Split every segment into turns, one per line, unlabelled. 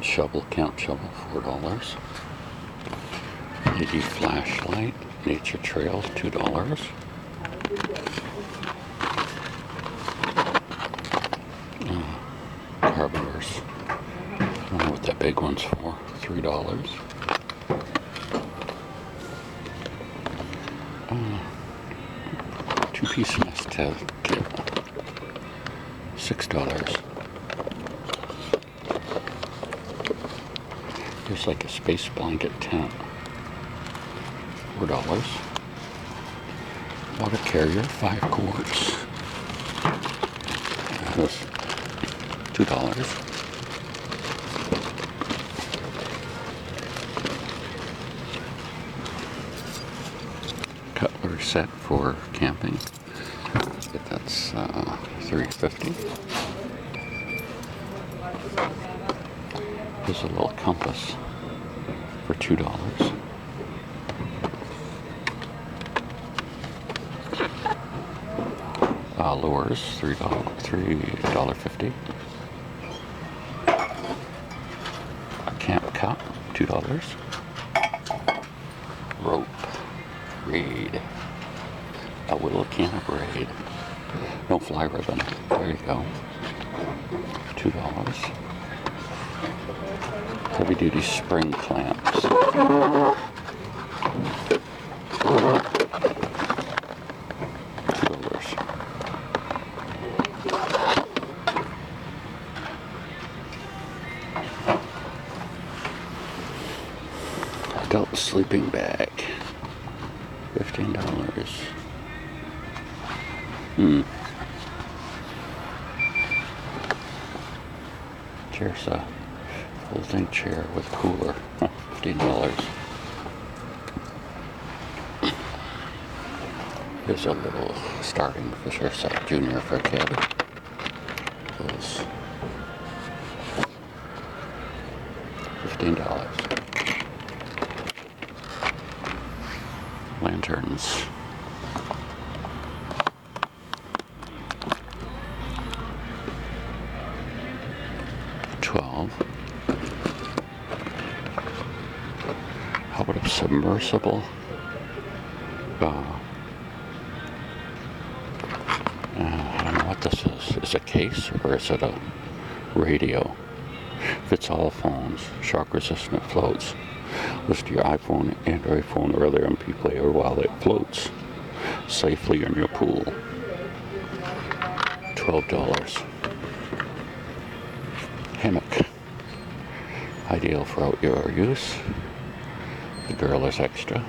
shovel, count shovel, $4. LED flashlight, nature trail, $2. Carpenters. I don't know what that big one's for. $3. Two-piece nest kit. $6. There's like a space blanket tent. $4. Water carrier, 5 quarts. That was $2. Cutlery set for camping. That's $3.50. There's a little compass for $2. Lures, $3.50. A camp cup, $2. Rope, braid. A little can of braid. No fly ribbon. There you go. $2. Heavy duty spring clamps. Adult sleeping bag, $15. Chair's a folding chair with cooler, $15. Here's a little starting Fisher set junior for a kid. Those $15. Lanterns. $12. How about a submersible? I don't know what this is. Is it a case or is it a radio? Fits all phones. Shock resistant floats. List your iPhone, Android phone, or other MP player while it floats safely in your pool. $12. Hammock. Ideal for outdoor use. The girl is extra.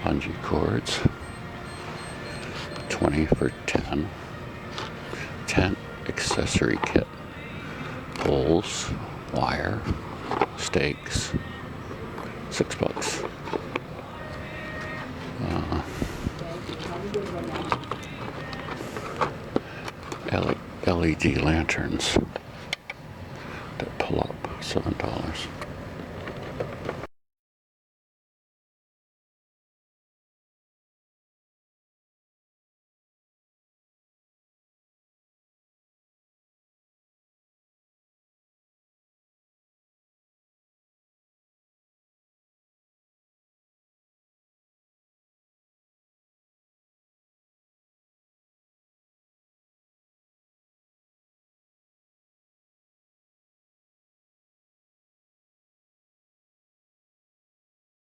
Bungee cords. 20 for 10. Tent accessory kit. Poles, wire, stakes, $6. LED lanterns that pull up, $7.